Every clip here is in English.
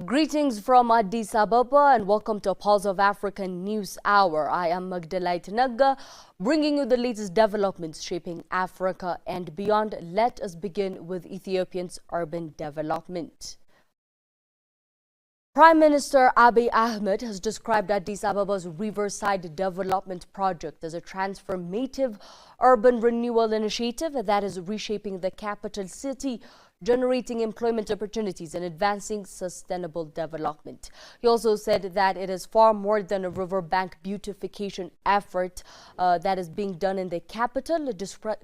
Greetings from Addis Ababa and welcome to Pulse of Africa News Hour. I am Magdalite Nagga, bringing you the latest developments shaping Africa and beyond. Let us begin with Ethiopia's urban development. Prime Minister Abiy Ahmed has described Addis Ababa's Riverside Development Project as a transformative urban renewal initiative that is reshaping the capital city, generating employment opportunities and advancing sustainable development. He also said that it is far more than a riverbank beautification effort that is being done in the capital,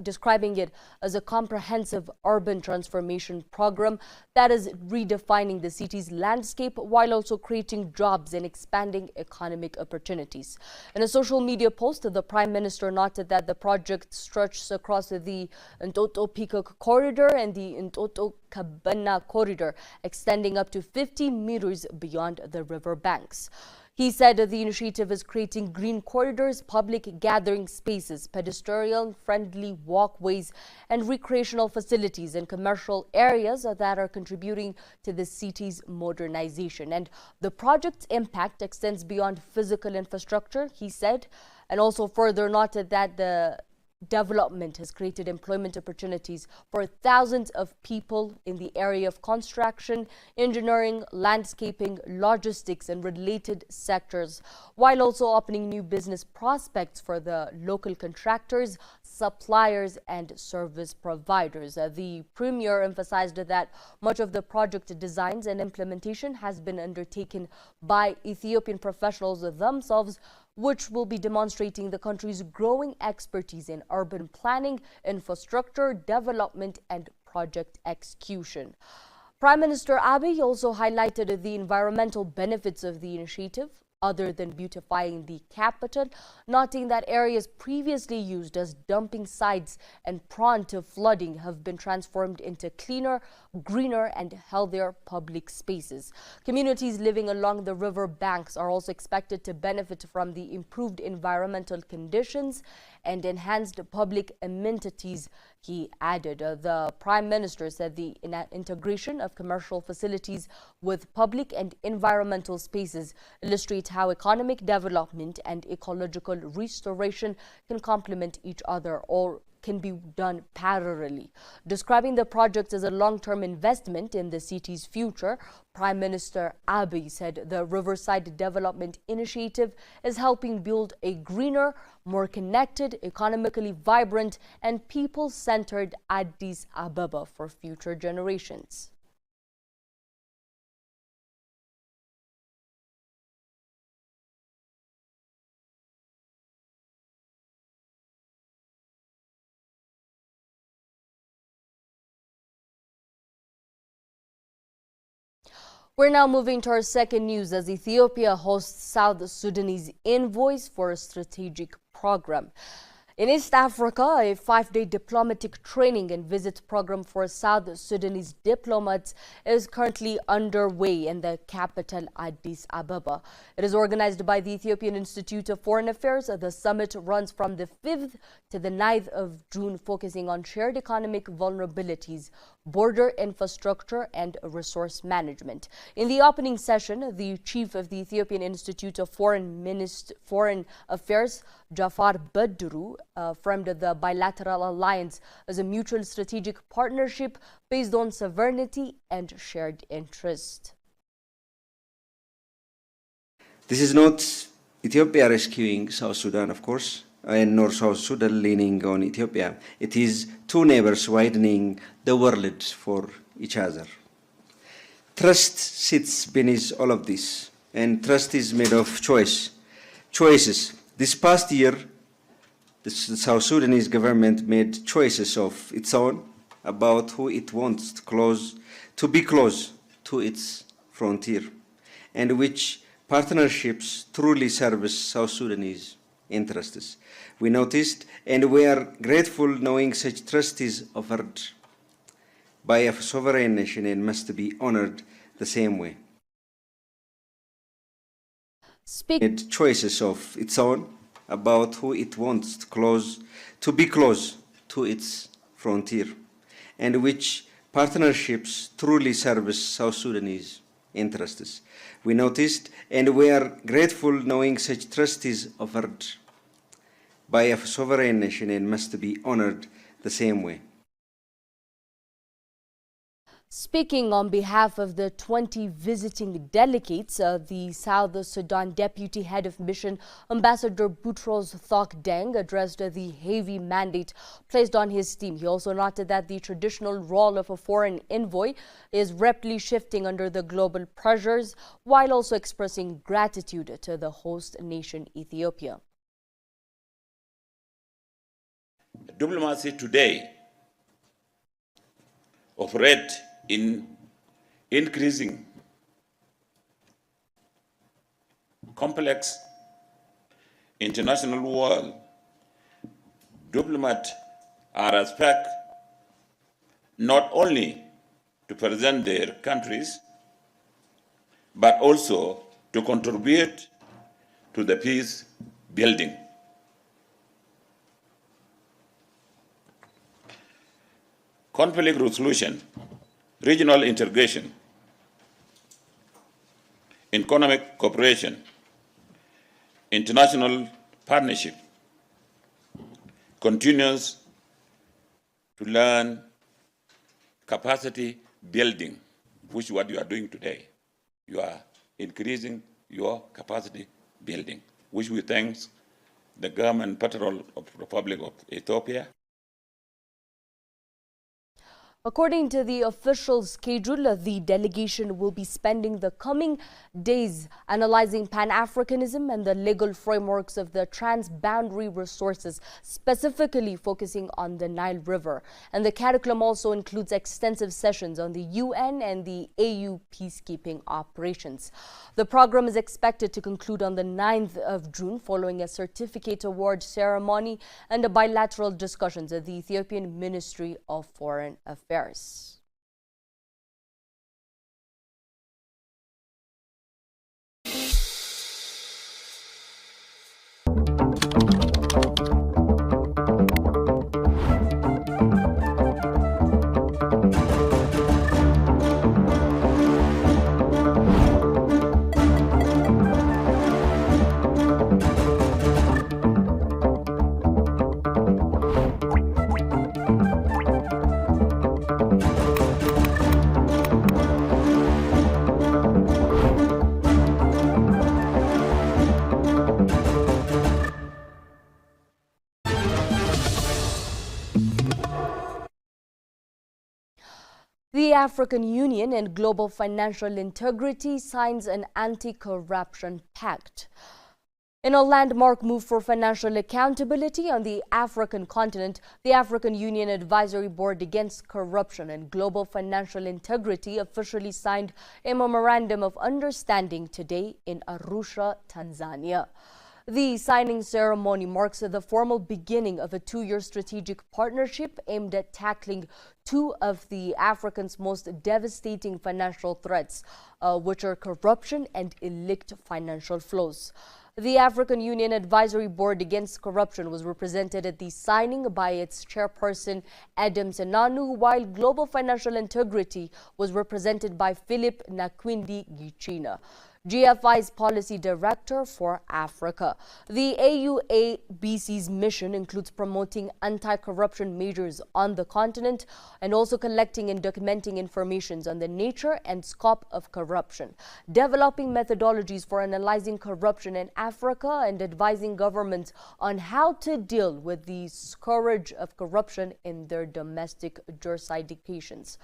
describing it as a comprehensive urban transformation program that is redefining the city's landscape while also creating jobs and expanding economic opportunities. In a social media post, the Prime Minister noted that the project stretches across the Ntoto-Peacock Corridor and the Ntoto-Kabana Corridor, extending up to 50 meters beyond the river banks. He said the initiative is creating green corridors, public gathering spaces, pedestrian-friendly walkways, and recreational facilities in commercial areas that are contributing to the city's modernization. And the project's impact extends beyond physical infrastructure, he said, and also further noted that the development has created employment opportunities for thousands of people in the area of construction, engineering, landscaping, logistics, and related sectors, while also opening new business prospects for the local contractors, suppliers, and service providers. The Premier emphasized that much of the project designs and implementation has been undertaken by Ethiopian professionals themselves, which will be demonstrating the country's growing expertise in urban planning, infrastructure development, and project execution. Prime Minister Abiy also highlighted the environmental benefits of the initiative, other than beautifying the capital, noting that areas previously used as dumping sites and prone to flooding have been transformed into cleaner, greener, and healthier public spaces. Communities living along the river banks are also expected to benefit from the improved environmental conditions and enhanced public amenities, he added. The Prime Minister said the integration of commercial facilities with public and environmental spaces illustrates how economic development and ecological restoration can complement each other or can be done parallelly. Describing the project as a long-term investment in the city's future, Prime Minister Abiy said the Riverside Development Initiative is helping build a greener, more connected, economically vibrant, and people-centered Addis Ababa for future generations. We're now moving to our second news as Ethiopia hosts South Sudanese envoys for a strategic program. In East Africa, a 5-day diplomatic training and visit program for South Sudanese diplomats is currently underway in the capital, Addis Ababa. It is organized by the Ethiopian Institute of Foreign Affairs. The summit runs from the 5th to the 9th of June, focusing on shared economic vulnerabilities, border infrastructure, and resource management. In the opening session, the chief of the Ethiopian Institute of Foreign Affairs, Jafar Badru, framed the bilateral alliance as a mutual strategic partnership based on sovereignty and shared interest. This is not Ethiopia rescuing South Sudan, of course, and nor South Sudan leaning on Ethiopia. It is two neighbors widening the world for each other. Trust sits beneath all of this, and trust is made of choices. This past year, the South Sudanese government made choices of its own about who it wants to be close to its frontier, and which partnerships truly serve South Sudanese interests. We noticed, and we are grateful knowing such trust is offered by a sovereign nation and must be honored the same way. Made choices of its own about who it wants to be close to its frontier, and which partnerships truly serves South Sudanese interests. We noticed and we are grateful knowing such trust is offered by a sovereign nation and must be honored the same way. Speaking on behalf of the 20 visiting delegates, the South Sudan Deputy Head of Mission, Ambassador Boutros Thok-Deng, addressed the heavy mandate placed on his team. He also noted that the traditional role of a foreign envoy is rapidly shifting under the global pressures, while also expressing gratitude to the host nation, Ethiopia. Diplomacy today operates in increasing complex international world. Diplomats are expected not only to present their countries, but also to contribute to the peace building. Conflict resolution, regional integration, economic cooperation, international partnership continues to learn capacity building, which is what you are doing today. You are increasing your capacity building, which we thank the government patrol of the Republic of Ethiopia. According to the official schedule, the delegation will be spending the coming days analyzing Pan-Africanism and the legal frameworks of the transboundary resources, specifically focusing on the Nile River. And the curriculum also includes extensive sessions on the UN and the AU peacekeeping operations. The program is expected to conclude on the 9th of June following a certificate award ceremony and a bilateral discussions at the Ethiopian Ministry of Foreign Affairs. The African Union and Global Financial Integrity signs an anti-corruption pact. In a landmark move for financial accountability on the African continent, the African Union Advisory Board Against Corruption and Global Financial Integrity officially signed a memorandum of understanding today in Arusha, Tanzania. The signing ceremony marks the formal beginning of a two-year strategic partnership aimed at tackling two of the Africa's most devastating financial threats, which are corruption and illicit financial flows. The African Union Advisory Board Against Corruption was represented at the signing by its chairperson, Adam Senanu, while Global Financial Integrity was represented by Philip Nakwindi Gichina, GFI's Policy Director for Africa. The AUABC's mission includes promoting anti-corruption measures on the continent and also collecting and documenting information on the nature and scope of corruption, developing methodologies for analyzing corruption in Africa, and advising governments on how to deal with the scourge of corruption in their domestic jurisdictions.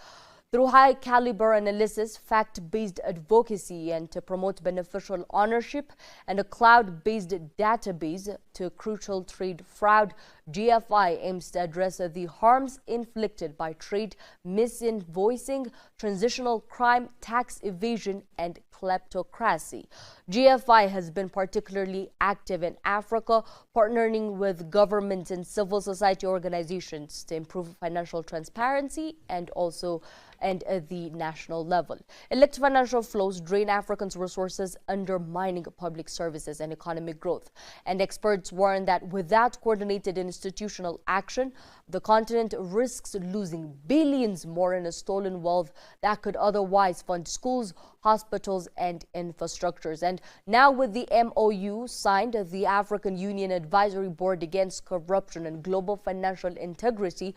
Through high-caliber analysis, fact-based advocacy, and to promote beneficial ownership, and a cloud-based database to crucial trade fraud, GFI aims to address the harms inflicted by trade misinvoicing, transitional crime, tax evasion, and kleptocracy. GFI has been particularly active in Africa, partnering with government and civil society organizations to improve financial transparency and also at the national level. Illicit financial flows drain Africans' resources, undermining public services and economic growth. And experts warn that without coordinated institutional action, the continent risks losing billions more in a stolen wealth that could otherwise fund schools, hospitals, and infrastructures. And now with the MOU signed, the African Union Advisory Board Against Corruption and Global Financial Integrity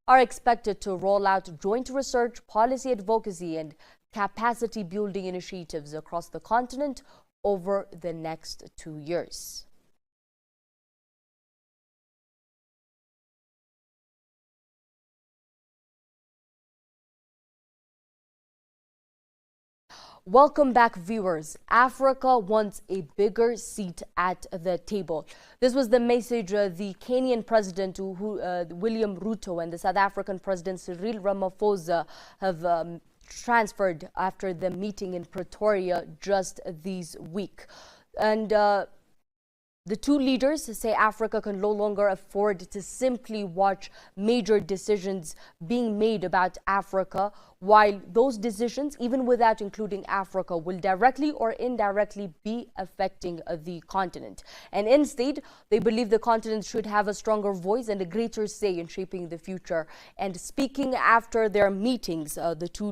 are expected to roll out joint research, policy advocacy, and capacity building initiatives across the continent over the next 2 years. Welcome back, viewers. Africa wants a bigger seat at the table. This was the message the Kenyan President William Ruto and the South African President Cyril Ramaphosa have transferred after the meeting in Pretoria just this week. And the two leaders say Africa can no longer afford to simply watch major decisions being made about Africa, while those decisions, even without including Africa, will directly or indirectly be affecting the continent. And instead, they believe the continent should have a stronger voice and a greater say in shaping the future. And speaking after their meetings, the two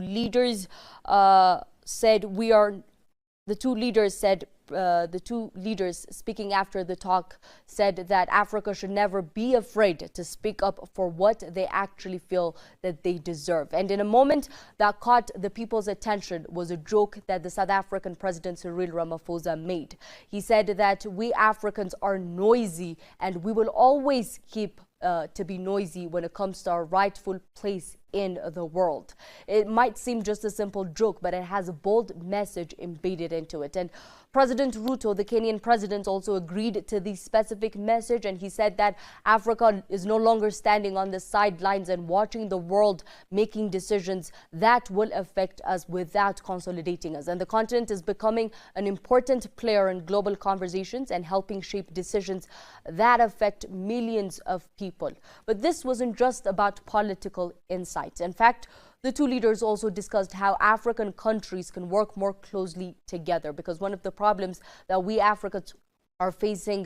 leaders speaking after the talk said that Africa should never be afraid to speak up for what they actually feel that they deserve. And in a moment that caught the people's attention was a joke that the South African President Cyril Ramaphosa made. He said that we Africans are noisy and we will always keep to be noisy when it comes to our rightful place in the world. It might seem just a simple joke, but it has a bold message embedded into it. And President Ruto, the Kenyan president, also agreed to the specific message, and he said that Africa is no longer standing on the sidelines and watching the world making decisions that will affect us without consolidating us. And the continent is becoming an important player in global conversations and helping shape decisions that affect millions of people. But this wasn't just about political insights. In fact, the two leaders also discussed how African countries can work more closely together, because one of the problems that we Africans are facing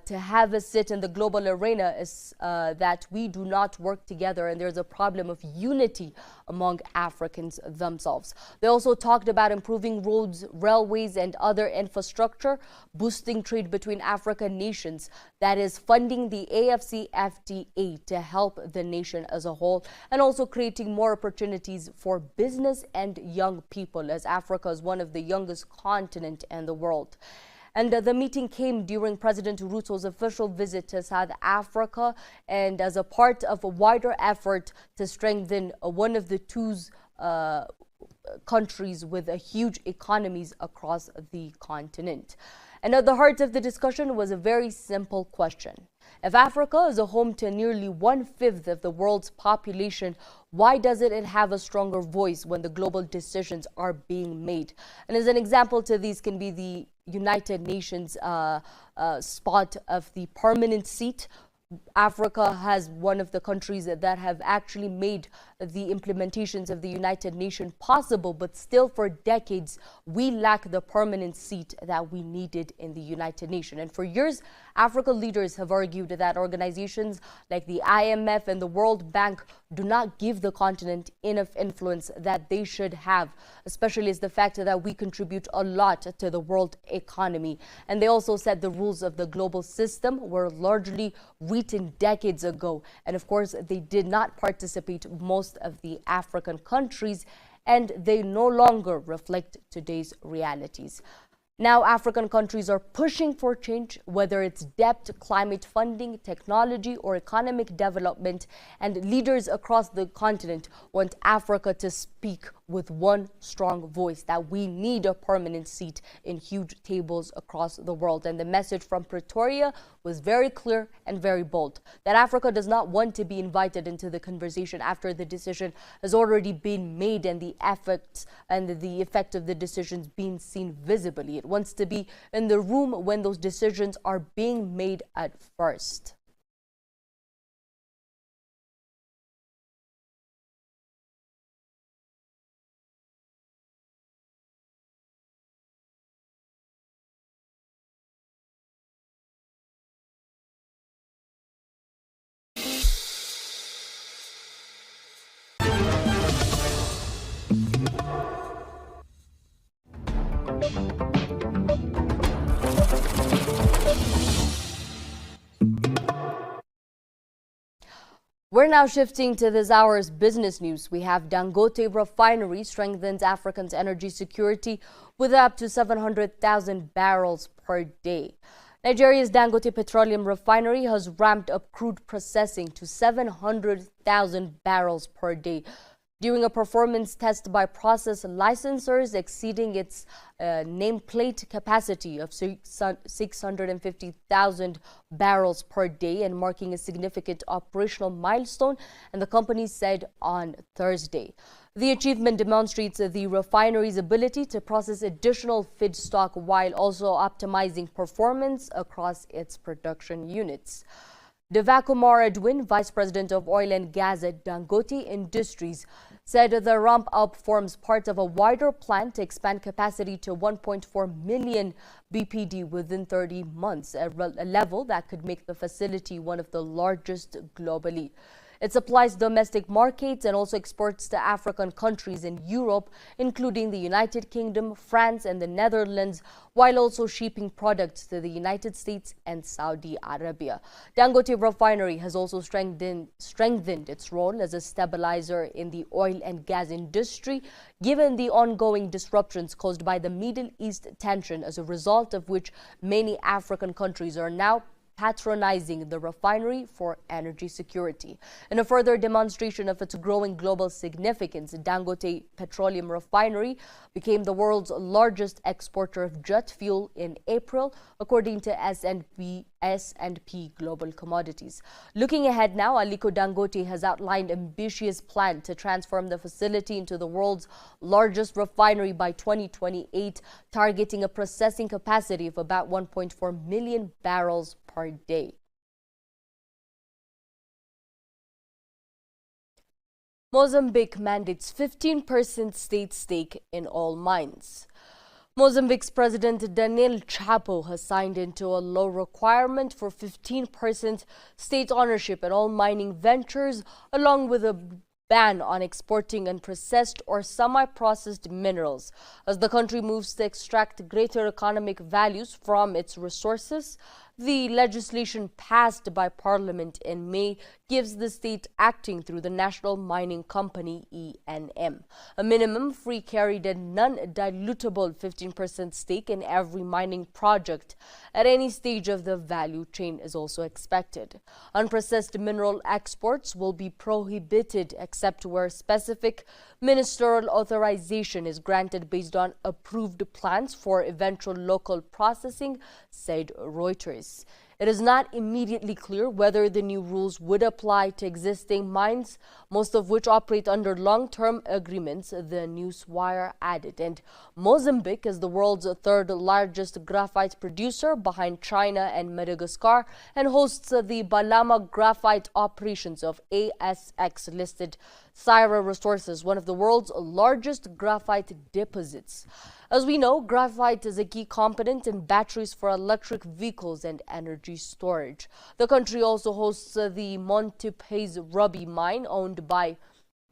to have a sit in the global arena is that we do not work together, and there's a problem of unity among Africans themselves. They also talked about improving roads, railways, and other infrastructure, boosting trade between African nations, that is funding the AfCFTA to help the nation as a whole, and also creating more opportunities for business and young people, as Africa is one of the youngest continents in the world. And the meeting came during President Ruto's official visit to South Africa, and as a part of a wider effort to strengthen one of the two countries with huge economies across the continent. And at the heart of the discussion was a very simple question. If Africa is a home to nearly 1/5 of the world's population, why doesn't it have a stronger voice when the global decisions are being made? And as an example to these can be the United Nations spot of the permanent seat. Africa has one of the countries that have actually made the implementations of the United Nations possible, but still for decades we lack the permanent seat that we needed in the United Nations. And for years, African leaders have argued that organizations like the IMF and the World Bank do not give the continent enough influence that they should have, especially as the fact that we contribute a lot to the world economy. And they also said the rules of the global system were largely written decades ago. And of course, they did not participate most of the African countries, and they no longer reflect today's realities. Now, African countries are pushing for change, whether it's debt, climate funding, technology, or economic development, and leaders across the continent want Africa to speak with one strong voice that we need a permanent seat in huge tables across the world. And the message from Pretoria was very clear and very bold, that Africa does not want to be invited into the conversation after the decision has already been made and the effect of the decisions being seen visibly. It wants to be in the room when those decisions are being made at first. We're now shifting to this hour's business news. We have Dangote Refinery strengthens Africa's energy security with up to 700,000 barrels per day. Nigeria's Dangote Petroleum Refinery has ramped up crude processing to 700,000 barrels per day during a performance test by process licensors exceeding its nameplate capacity of 650,000 barrels per day and marking a significant operational milestone, and the company said on Thursday. The achievement demonstrates the refinery's ability to process additional feedstock while also optimizing performance across its production units. Devakumar Edwin, Vice President of Oil and Gas at Dangote Industries, said the ramp-up forms part of a wider plan to expand capacity to 1.4 million BPD within 30 months, a level that could make the facility one of the largest globally. It supplies domestic markets and also exports to African countries in Europe, including the United Kingdom, France, and the Netherlands, while also shipping products to the United States and Saudi Arabia. Dangote Refinery has also strengthened its role as a stabilizer in the oil and gas industry, given the ongoing disruptions caused by the Middle East tension, as a result of which many African countries are now patronizing the refinery for energy security. In a further demonstration of its growing global significance, Dangote Petroleum Refinery became the world's largest exporter of jet fuel in April, according to S&P Global Commodities. Looking ahead now, Aliko Dangote has outlined an ambitious plan to transform the facility into the world's largest refinery by 2028, targeting a processing capacity of about 1.4 million barrels per day. Mozambique mandates 15% state stake in all mines. Mozambique's President Daniel Chapo has signed into a law requirement for 15% state ownership in all mining ventures, along with a ban on exporting unprocessed or semi-processed minerals. As the country moves to extract greater economic values from its resources, the legislation passed by Parliament in May gives the state, acting through the National Mining Company (ENM), a minimum free carried and non-dilutable 15% stake in every mining project at any stage of the value chain is also expected. Unprocessed mineral exports will be prohibited except where specific ministerial authorization is granted based on approved plans for eventual local processing, said Reuters. It is not immediately clear whether the new rules would apply to existing mines, most of which operate under long-term agreements, the Newswire added. And Mozambique is the world's third largest graphite producer behind China and Madagascar, and hosts the Balama graphite operations of ASX-listed Syrah Resources, one of the world's largest graphite deposits. As we know, graphite is a key component in batteries for electric vehicles and energy storage. The country also hosts the Montepuez Ruby mine, owned by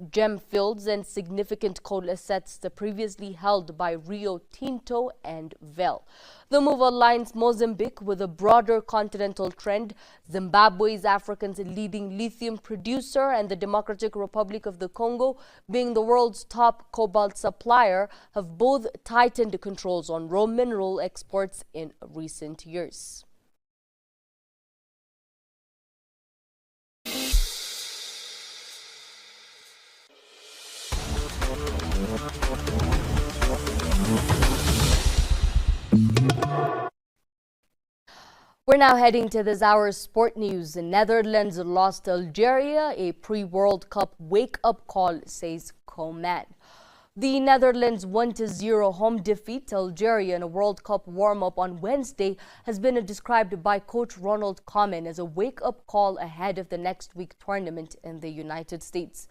Gemfields, and significant coal assets previously held by Rio Tinto and Vale. The move aligns Mozambique with a broader continental trend. Zimbabwe's Africa's leading lithium producer and the Democratic Republic of the Congo, being the world's top cobalt supplier, have both tightened controls on raw mineral exports in recent years. We're now heading to this hour's sport news. The Netherlands lost to Algeria, a pre-World Cup wake-up call, says Coman. The Netherlands' 1-0 home defeat to Algeria in a World Cup warm-up on Wednesday has been described by coach Ronald Koeman as a wake-up call ahead of the next week tournament in the United States.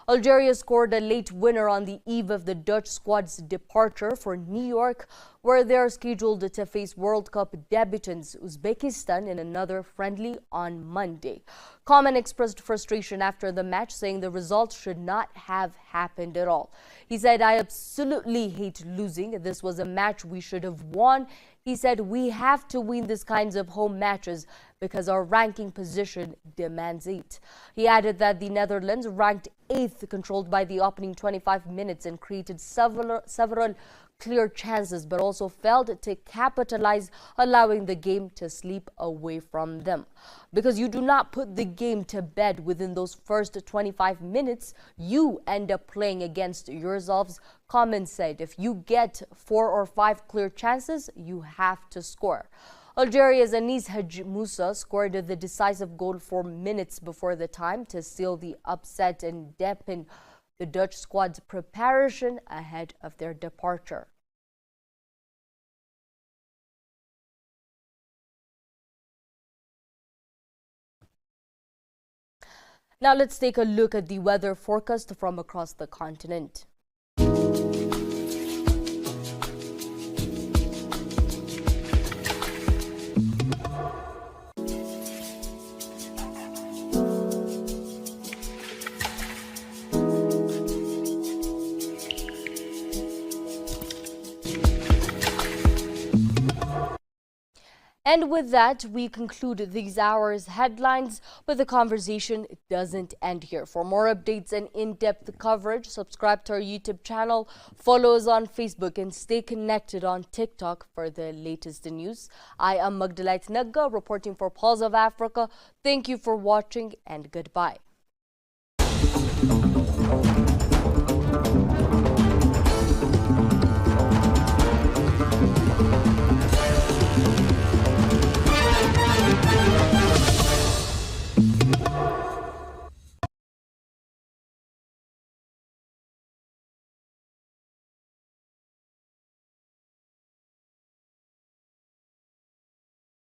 Algeria scored a late winner on the eve of the Dutch squad's departure for New York, where they are scheduled to face World Cup debutants Uzbekistan in another friendly on Monday. Koeman expressed frustration after the match, saying the result should not have happened at all. He said, "I absolutely hate losing. This was a match we should have won." He said, "We have to win these kinds of home matches because our ranking position demands it." He added that the Netherlands ranked 8th, controlled by the opening 25 minutes and created several clear chances, but also failed to capitalize, allowing the game to slip away from them. Because you do not put the game to bed within those first 25 minutes, you end up playing against yourselves, Koeman said. If you get 4 or 5 clear chances, you have to score. Algeria's Anis Hadj Moussa scored the decisive goal 4 minutes before the time to seal the upset and dampen the Dutch squad's preparation ahead of their departure. Now let's take a look at the weather forecast from across the continent. And with that, we conclude these hour's headlines, but the conversation doesn't end here. For more updates and in-depth coverage, subscribe to our YouTube channel, follow us on Facebook, and stay connected on TikTok for the latest news. I am Magdalite Nagga, reporting for Pulse of Africa. Thank you for watching, and goodbye.